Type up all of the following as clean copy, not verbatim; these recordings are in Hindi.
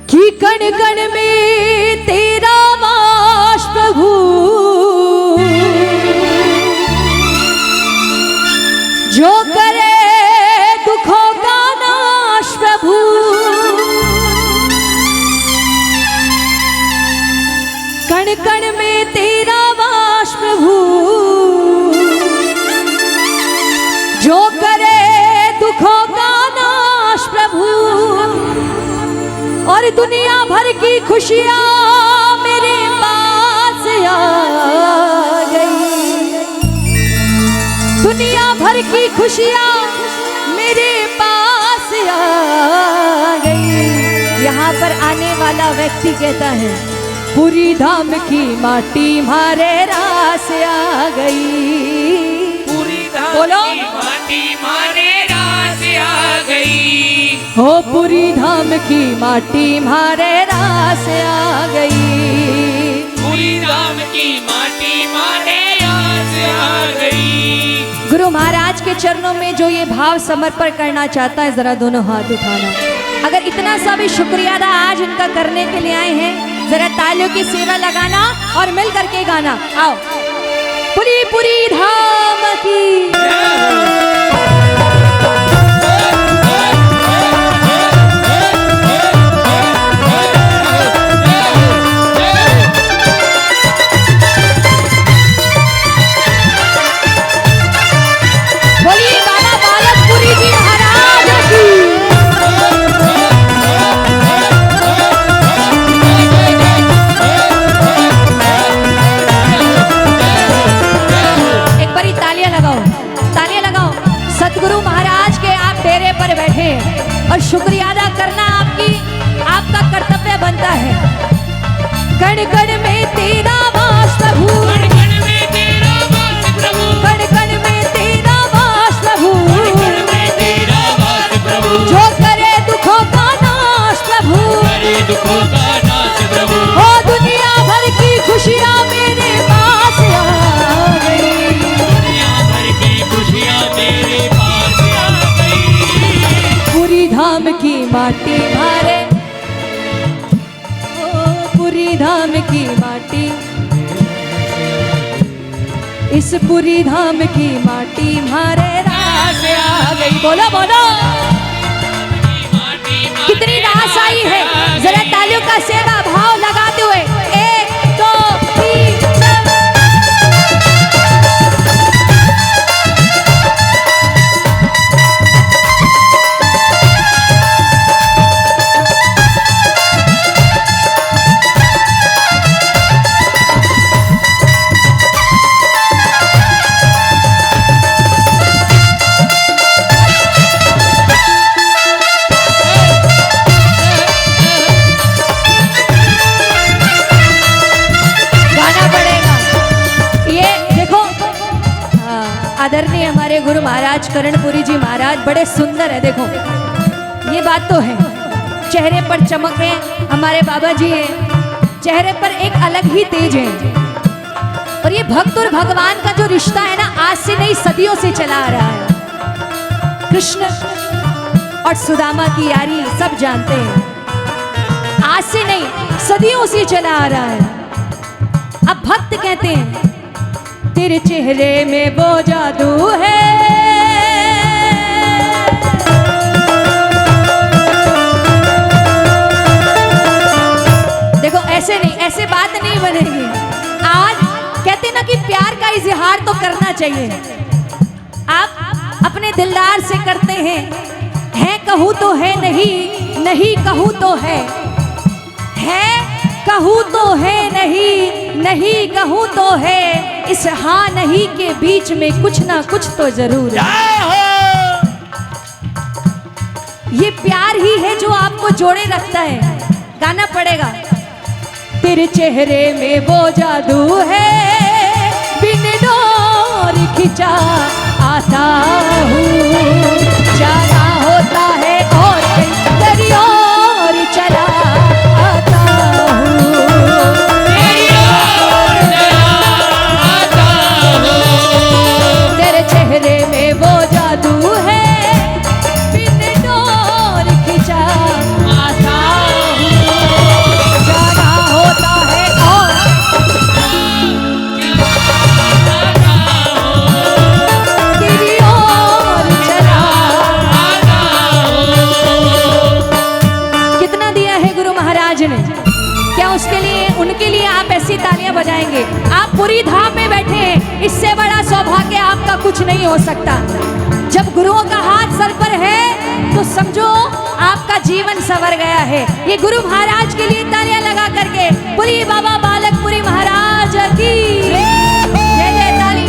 कि कण कण में तेरा वास प्रभु, जो करे दुखों का नाश प्रभु। कण कण में तेरा वास प्रभु, जो करे दुखों का नाश प्रभु। और दुनिया भर की खुशियां मेरे पास आ गई, दुनिया भर की खुशियां मेरे पास आ गई। यहाँ पर आने वाला व्यक्ति कहता है, पूरी धाम की माटी मारे रास आ गई। पूरी धाम बोलो। की माटी मारे रास आ गई। हो पूरी धाम की माटी मारे रास आ गई। पूरी धाम की माटी मारे रास आ गई। गुरु महाराज के चरणों में जो ये भाव समर्पण करना चाहता है, जरा दोनों हाथ उठाना। अगर इतना सा भी शुक्रिया अदा आज उनका करने के लिए आए हैं, जरा तालियों की सेवा लगाना और मिल करके गाना। आओ, पूरी पूरी धाम की। बोलिए बाबा बालकपुरी जी महाराज की। एक बारी तालियां लगाओ, तालियां लगाओ। सतगुरु महाराज के आप डेरे पर बैठे और शुक्रिया अदा करना आपका कर्तव्य बनता है। कण कण में तेरा वास प्रभु, कण कण में तेरा वास प्रभु, कण कण में तेरा वास प्रभु। कण में तेरा वास प्रभु, जो करे दुखों का नाश प्रभु, करे दुखों का नाश प्रभु। ओ दुनिया भर की खुशियां मेरे पास आ गई। दुनिया भर की खुशियां मेरे पास आ गई। पूरी धाम की माटी मारे, ओ पूरी धाम की माटी, इस पूरी धाम की माटी मारे रास आ गई। बोलो बोलो, कितनी रास आई है। जरा तालियों का सेवा भाव लगाते हुए, 1 2 3 4। आदरणीय हमारे गुरु महाराज कर्णपुरी जी महाराज बड़े सुंदर है। देखो ये बात तो है, चेहरे पर चमक है, हमारे बाबा जी हैं, चेहरे पर एक अलग ही तेज है। और ये भक्त और भगवान का जो रिश्ता है ना, आज से नहीं सदियों से चला आ रहा है। कृष्ण और सुदामा की यारी सब जानते हैं, आज से नहीं सदियों से चला आ रहा है। अब भक्त कहते हैं, तेरे चेहरे में वो जादू है, देखो ऐसे नहीं, ऐसे बात नहीं बनेगी। आज कहते ना कि प्यार का इजहार तो करना चाहिए। आप अपने दिलदार से करते हैं कहूँ तो है, नहीं नहीं कहूँ तो है कहूँ तो है, नहीं नहीं कहूँ तो है। इस हाँ नहीं के बीच में कुछ ना कुछ तो जरूर है। ये प्यार ही है जो आपको जोड़े रखता है। गाना पड़ेगा, तेरे चेहरे में वो जादू है, बिन डोर खिंचा आता हूँ, जाना होता है और तेरी ओर चला आता हूँ। तेरे चेहरे में वो जादू है, बिन डोर खिंचा आता हूँ। क्या उसके लिए उनके लिए आप ऐसी तालियां बजाएंगे? आप पूरी धाम में बैठे हैं, इससे बड़ा सौभाग्य आपका कुछ नहीं हो सकता। जब गुरुओं का हाथ सर पर है तो समझो आपका जीवन संवर गया है। ये गुरु महाराज के लिए तालियां लगा करके बोलिए बाबा बालकपुरी महाराज की जय जय। ताली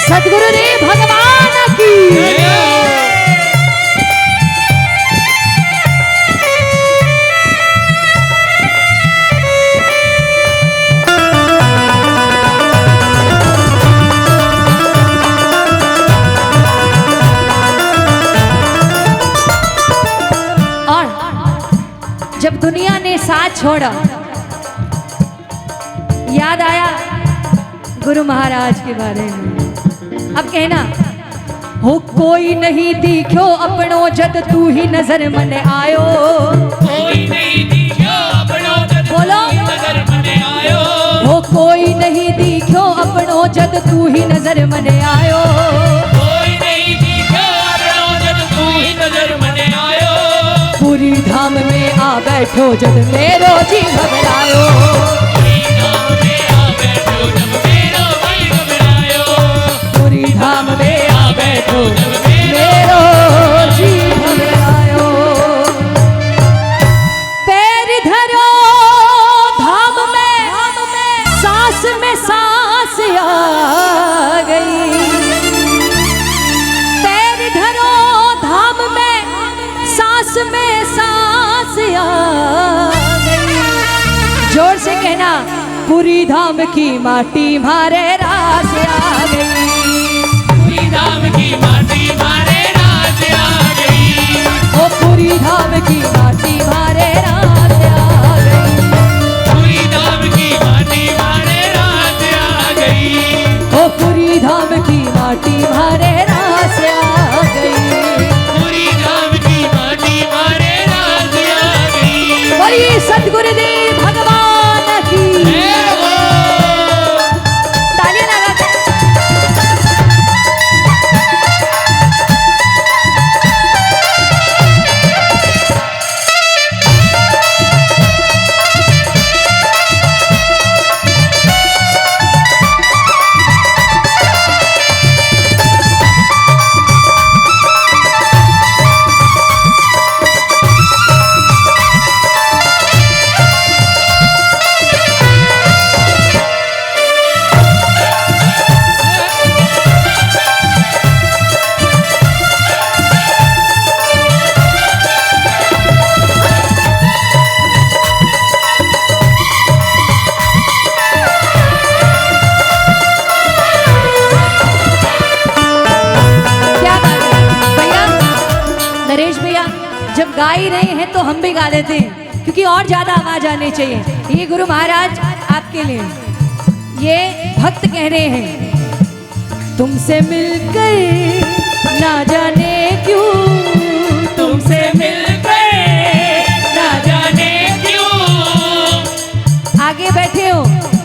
सद्गुरुदेव भगवान की और जब दुनिया ने साथ छोड़ा, याद आया गुरु महाराज के बारे में। अब कहना हो कोई नहीं दिखो अपनो जद तू ही नजर मन आयो, कोई नहीं दिखो अपनो जद बोलो नजर मन आयो, हो कोई नहीं दिखो अपनो जद तू ही नजर मन आयो, कोई नहीं दिखो अपनो जद तू ही नजर मन आयो, पूरी धाम में आ बैठो जद मेरो जी घबरायो, पूरी धाम में आ बैठो जब मेरो भाई घबरायो, पूरी धाम में आ बैठो जब मेरो जी घबरायो। पैर धरो धाम में सांस आ गई, पैर धरो धाम में सांस आ गई। जोर से कहना पूरी धाम की माटी मारे रास आ गई, पूरी धाम की माटी मारे रात आ गई, ओ पूरी धाम की माटी मारे रास आ गई, पूरी धाम की माटी मारे रात आ गई, ओ पूरी धाम की माटी मारे रास आ गई। पूरी धाम की माटी मारे रात आ गई। बोलिए सद्गुरुदेव भगवान की तालियां लगा के। जब गा ही रहे हैं तो हम भी गा देते हैं, क्योंकि और ज्यादा आवाज आनी चाहिए। ये गुरु महाराज आपके लिए, ये भक्त कह रहे हैं तुमसे मिलकर ना जाने क्यों, तुमसे मिलकर ना जाने क्यों। आगे बैठे हो,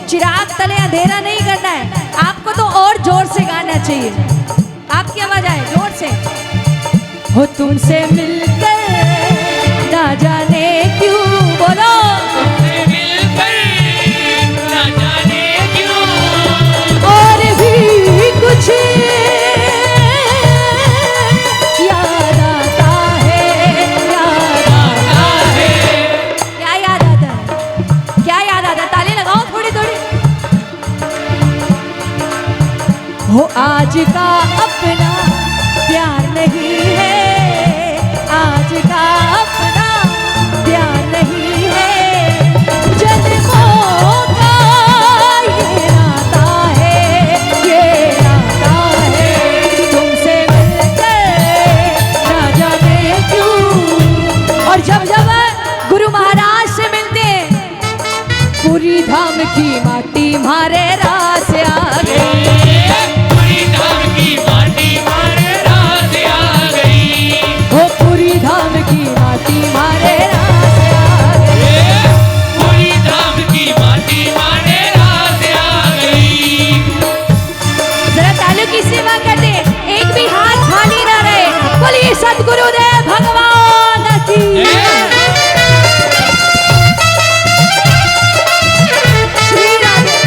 चिराग तले अंधेरा नहीं करना है, आपको तो और जोर से गाना चाहिए। आपकी आवाज आए जोर से। हो तुमसे मिलकर ना जाने क्यों, बोलो तुमसे मिलकर ना जाने क्यों। और भी कुछ याद आता है, याद आता है। क्या याद आता है, क्या याद आता है? ताली लगाओ थोड़ी थोड़ी। हो आज का अपना प्यार नहीं है, आज का की माटी मारे रास आ गई। पूरी धाम की माटी मारे रास आ गई। वो पूरी धाम की माटी मारे रास आ गई। पूरी धाम की माटी मारे रास आ गई। जरा तालू की सेवा कर दे, एक भी हाथ खाली ना रहे। बोलिए सतगुरुदेव भगवान की। श्री राधे।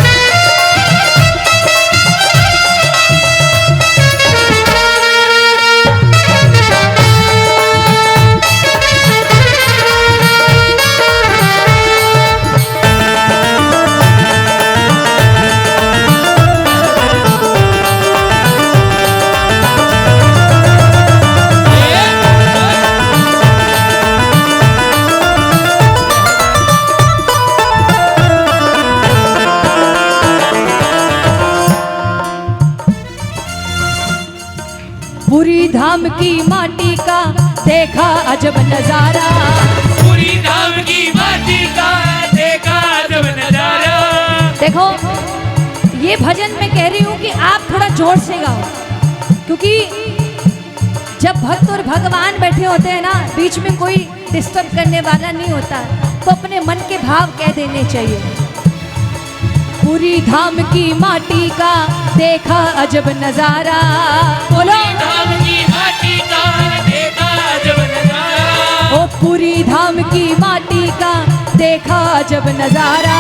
पूरी धाम की माटी का देखा अजब नजारा। पूरी धाम की माटी का देखा जब नजारा। देखो ये भजन मैं कह रही हूँ कि आप थोड़ा जोर से गाओ, क्योंकि जब भक्त और भगवान बैठे होते हैं ना, बीच में कोई डिस्टर्ब करने वाला नहीं होता, तो अपने मन के भाव कह देने चाहिए। पूरी धाम की माटी का देखा अजब नजारा। बोलो धाम की माटी का देखा जब नजारा। ओ पूरी धाम की माटी का देखा अजब नजारा।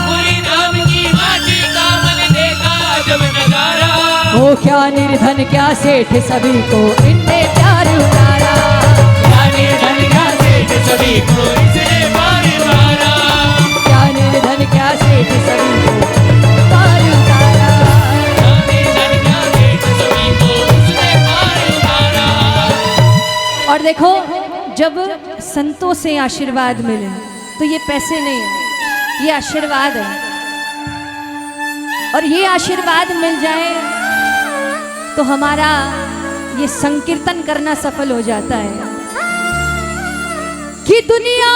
पूरी धाम की माटी का मन देखा जब नजारा। ओ क्या निर्धन क्या सेठ सभी को इनने प्यार उतारा। क्या निर्धन क्या सेठ सभी को इसने पार उतारा। क्या निर्धन क्या सेठ सभी को पार उतारा। क्या निर्धन क्या सेठ सभी को इसने पार उतारा। और देखो जब संतों से आशीर्वाद मिले तो ये पैसे नहीं है, ये आशीर्वाद है। और ये आशीर्वाद मिल जाए तो हमारा ये संकीर्तन करना सफल हो जाता है कि दुनिया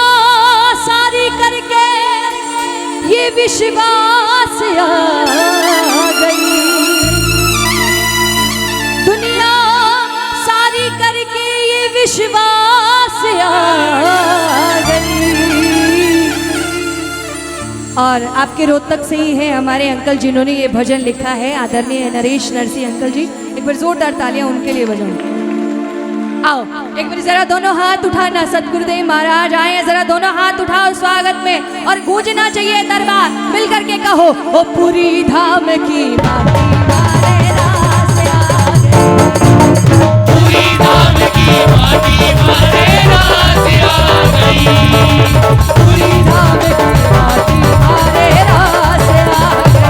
सारी करके ये विश्वास आ गई। दुनिया सारी करके ये विश्वास आ गई। और आपके रोहतक से ही है हमारे अंकल जिन्होंने ये भजन लिखा है, आदरणीय नरेश नरसिंह अंकल जी। एक बार जोरदार तालियां उनके लिए बजाओ। आओ एक बार जरा दोनों हाथ उठाना, सतगुरुदेव महाराज आए, जरा दोनों हाथ उठाओ स्वागत में, और गूंजना चाहिए दरबार। मिल करके कहो ओ पूरी धाम की माटी मारे रास आ गई। पूरी धाम की माटी मारे रास आ गई। पूरी धाम की माटी मारे रास आ गई।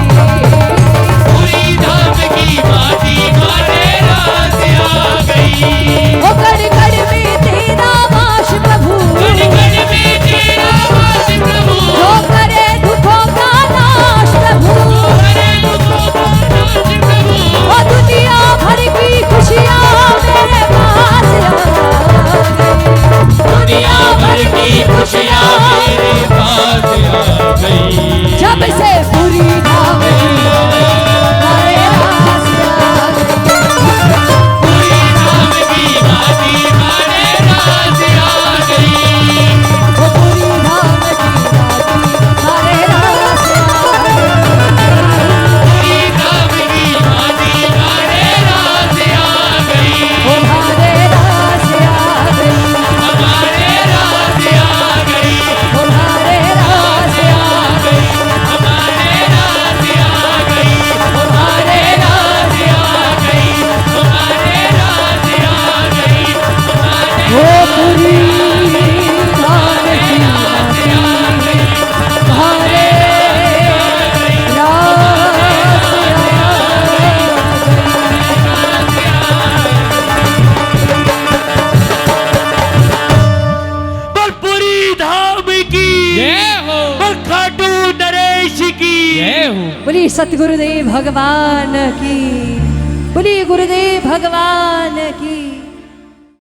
पूरी धाम की माटी मारे रास आ गई। ओ कण कण में तेरा वास प्रभु। कण कण में तेरा वास प्रभु। जो करे दुखों का नाश प्रभु। करे दुखों का नाश प्रभु। ओ दुनिया भर की खुशियाँ मेरे पास आ गई। दुनिया भर की खुशियाँ मेरे पास आ गई। जब से पूरी धाम की मारे रास आ गई। पूरी धाम की माटी मारे रास आ गई। ओ पूरी धाम की माटी मारे रास आ गई। पूरी धाम की माटी मारे रास आ गई। ओ मारे रास आ गई। हमारे रास आ गई। ओ मारे रास आ गई। हमारे रास आ गई। ओ मारे रास आ गई। हमारे रास आ गई। हमारे ओ पूरी धाम की माटी मारे रास पूरी धाम की जय हो। खाटू नरेश की जय हो। बोलिए सतगुरुदेव भगवान की। बोलिए गुरुदेव भगवान की।